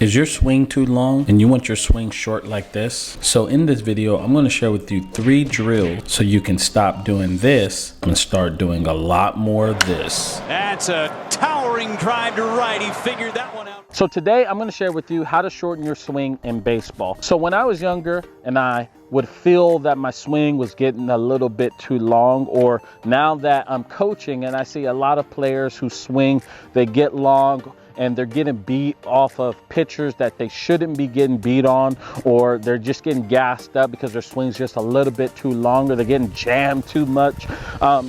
Is your swing too long and you want your swing short like this? So in this video, I'm going to share with you 3 drills so you can stop doing this and start doing a lot more of this. That's a towering drive to right. He figured that one out. So today I'm going to share with you how to shorten your swing in baseball. So when I was younger and I would feel that my swing was getting a little bit too long, or now that I'm coaching and I see a lot of players who swing, they get long and they're getting beat off of pitchers that they shouldn't be getting beat on, or they're just getting gassed up because their swing's just a little bit too long, or they're getting jammed too much.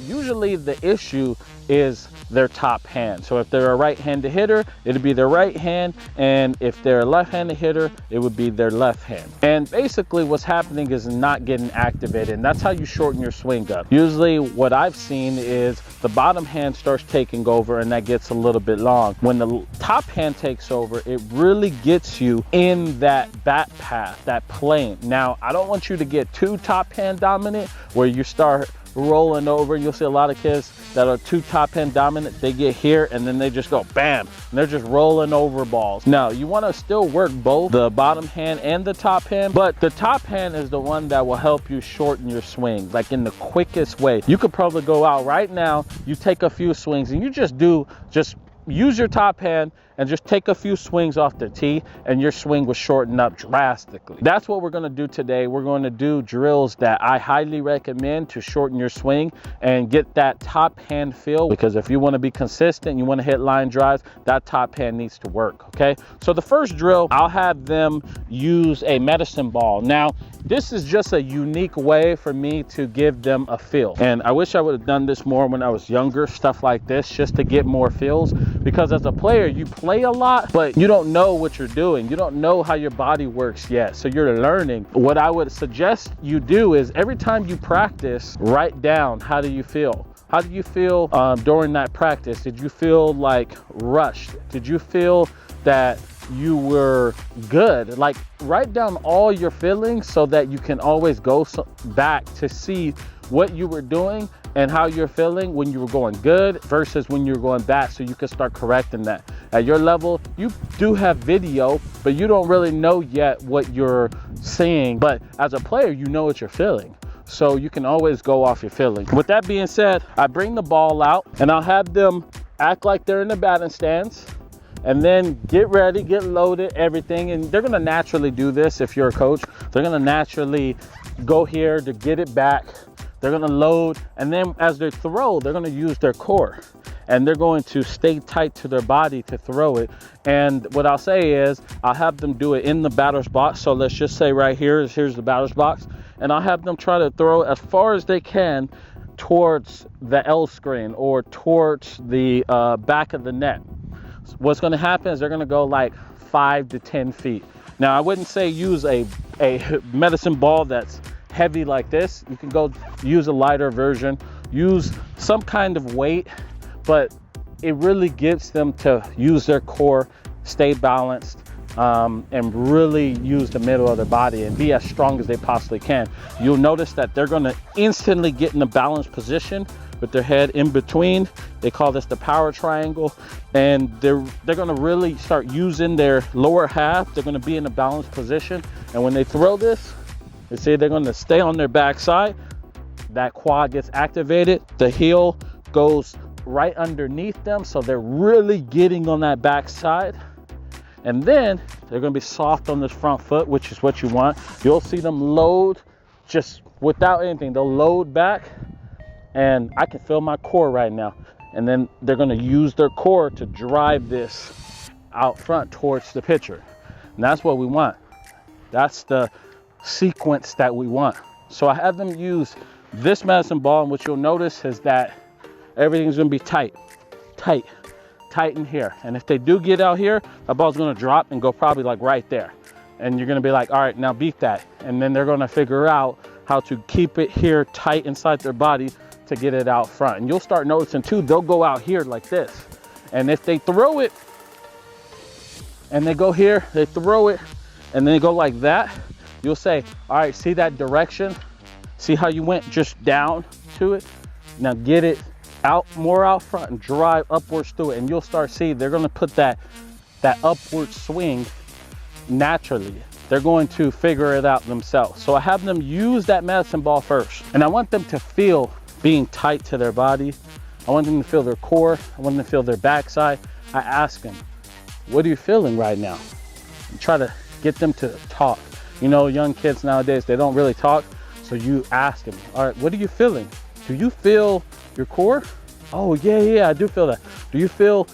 Usually the issue is their top hand. So if they're a right-handed hitter, it'd be their right hand, and if they're a left-handed hitter, it would be their left hand. And basically what's happening is not getting activated, and that's how you shorten your swing up. Usually what I've seen is the bottom hand starts taking over, and that gets a little bit long. When the top hand takes over, it really gets you in that bat path, that plane. Now, I don't want you to get too top hand dominant where you start rolling over. You'll see a lot of kids that are too top hand dominant. They get here and then they just go bam, and they're just rolling over balls. Now, you want to still work both the bottom hand and the top hand, but the top hand is the one that will help you shorten your swing, like in the quickest way. You could probably go out right now, you take a few swings and you just use your top hand and just take a few swings off the tee, and your swing will shorten up drastically. That's what we're going to do today. We're going to do drills that I highly recommend to shorten your swing and get that top hand feel, because if you want to be consistent, you want to hit line drives, that top hand needs to work. Okay, so the first drill, I'll have them use a medicine ball. Now, this is just a unique way for me to give them a feel, and I wish I would have done this more when I was younger, stuff like this, just to get more feels, because as a player you play a lot, but you don't know what you're doing. You don't know how your body works yet, so you're learning. What I would suggest you do is every time you practice, write down, how do you feel? How did you feel during that practice? Did you feel like rushed? Did you feel that you were good? Like, write down all your feelings so that you can always go back to see what you were doing and how you're feeling when you were going good versus when you were going bad, so you can start correcting that. At your level, you do have video, but you don't really know yet what you're seeing. But as a player, you know what you're feeling, so you can always go off your feeling. With that being said, I bring the ball out and I'll have them act like they're in the batting stance, and then get ready, get loaded, everything. And they're gonna naturally do this. If you're a coach, they're gonna naturally go here to get it back. They're gonna load, and then as they throw, they're gonna use their core, and they're going to stay tight to their body to throw it. And what I'll say is, I'll have them do it in the batter's box. So let's just say right here, here's the batter's box, and I'll have them try to throw as far as they can towards the L screen or towards the back of the net. What's gonna happen is they're gonna go like 5 to 10 feet. Now, I wouldn't say use a medicine ball that's heavy like this. You can go use a lighter version, use some kind of weight, but it really gets them to use their core, stay balanced, and really use the middle of their body and be as strong as they possibly can. You'll notice that they're going to instantly get in a balanced position with their head in between. They call this the power triangle, and they're going to really start using their lower half. They're going to be in a balanced position, and when they throw this, you see they're going to stay on their backside. That quad gets activated. The heel goes right underneath them, so they're really getting on that backside. And then they're going to be soft on this front foot, which is what you want. You'll see them load just without anything. They'll load back, and I can feel my core right now. And then they're going to use their core to drive this out front towards the pitcher. And that's what we want. That's the sequence that we want. So I have them use this medicine ball, and what you'll notice is that everything's going to be tight in here. And if they do get out here, the ball's going to drop and go probably like right there, and you're going to be like, all right, now beat that. And then they're going to figure out how to keep it here tight inside their body to get it out front. And you'll start noticing too, they'll go out here like this, and if they throw it and they go here, they throw it and then they go like that, you'll say, all right, see that direction? See how you went just down to it? Now get it out more out front and drive upwards through it, and you'll start seeing they're going to put that upward swing naturally. They're going to figure it out themselves. So I have them use that medicine ball first. And I want them to feel being tight to their body. I want them to feel their core. I want them to feel their backside. I ask them, what are you feeling right now? And try to get them to talk. You know, young kids nowadays, they don't really talk. So you ask them, all right, what are you feeling? Do you feel your core? Oh, yeah, I do feel that. Do you feel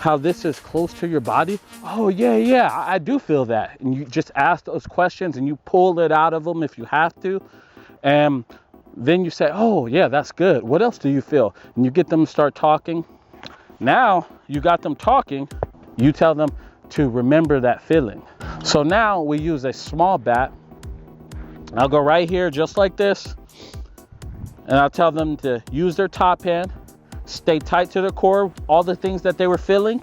how this is close to your body? Oh, yeah, I do feel that. And you just ask those questions and you pull it out of them if you have to. And then you say, oh, yeah, that's good. What else do you feel? And you get them to start talking. Now you got them talking, you tell them to remember that feeling. So now we use a small bat. I'll go right here just like this. And I'll tell them to use their top hand, stay tight to the core, all the things that they were feeling.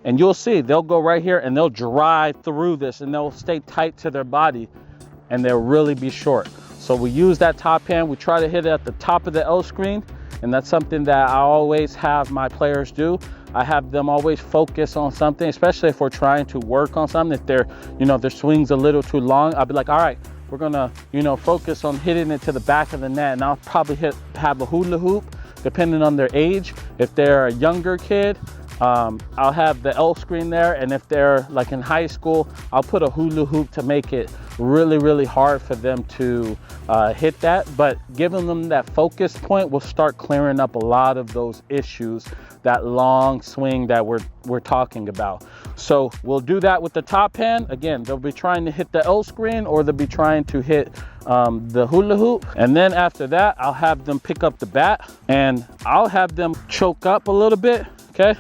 And you'll see, they'll go right here and they'll drive through this and they'll stay tight to their body and they'll really be short. So we use that top hand, we try to hit it at the top of the L screen. And that's something that I always have my players do. I have them always focus on something, especially if we're trying to work on something. If they're, you know, their swing's a little too long, I'll be like, all right, we're gonna, you know, focus on hitting it to the back of the net. And I'll probably have a hula hoop, depending on their age. If they're a younger kid, I'll have the L screen there. And if they're like in high school, I'll put a hula hoop to make it really, really hard for them to hit that. But giving them that focus point will start clearing up a lot of those issues, that long swing that we're talking about. So we'll do that with the top hand. Again, they'll be trying to hit the L screen or they'll be trying to hit the hula hoop. And then after that, I'll have them pick up the bat and I'll have them choke up a little bit, okay?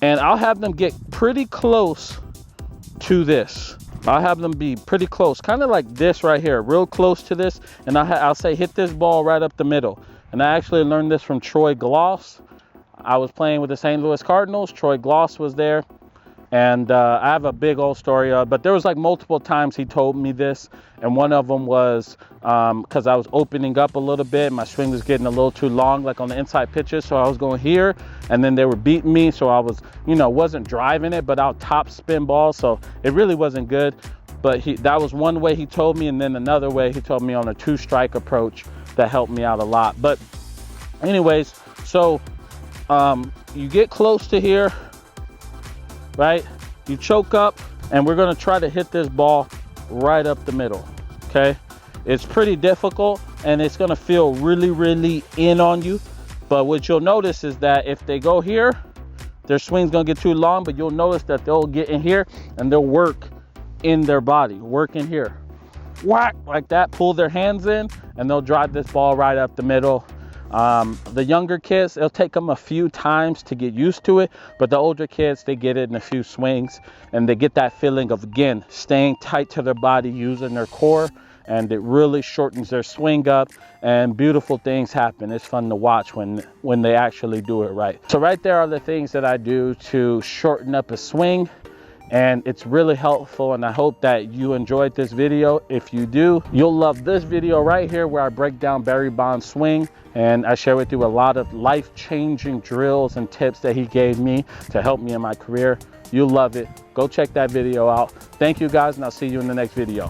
And I'll have them get pretty close to this. I'll have them be pretty close, kind of like this right here, real close to this. And I'll say, hit this ball right up the middle. And I actually learned this from Troy Gloss. I was playing with the St. Louis Cardinals. Troy Gloss was there. And I have a big old story, but there was like multiple times he told me this. And one of them was because I was opening up a little bit. My swing was getting a little too long, like on the inside pitches. So I was going here and then they were beating me. So I was, you know, wasn't driving it, but I'll top spin balls. So it really wasn't good. But that was one way he told me. And then another way he told me on a 2-strike approach that helped me out a lot. But anyways, so you get close to here. Right, you choke up and we're going to try to hit this ball right up the middle. Okay, it's pretty difficult and it's going to feel really, really in on you. But what you'll notice is that if they go here, their swing's going to get too long, but you'll notice that they'll get in here and they'll work in their body, work in here, whack, like that, pull their hands in and they'll drive this ball right up the middle. The younger kids, it'll take them a few times to get used to it, but the older kids, they get it in a few swings and they get that feeling of, again, staying tight to their body, using their core, and it really shortens their swing up and beautiful things happen. It's fun to watch when they actually do it right. So right there are the things that I do to shorten up a swing. And it's really helpful, and I hope that you enjoyed this video. If you do, you'll love this video right here where I break down Barry Bonds' swing and I share with you a lot of life-changing drills and tips that he gave me to help me in my career. You'll love it. Go check that video out. Thank you guys, and I'll see you in the next video.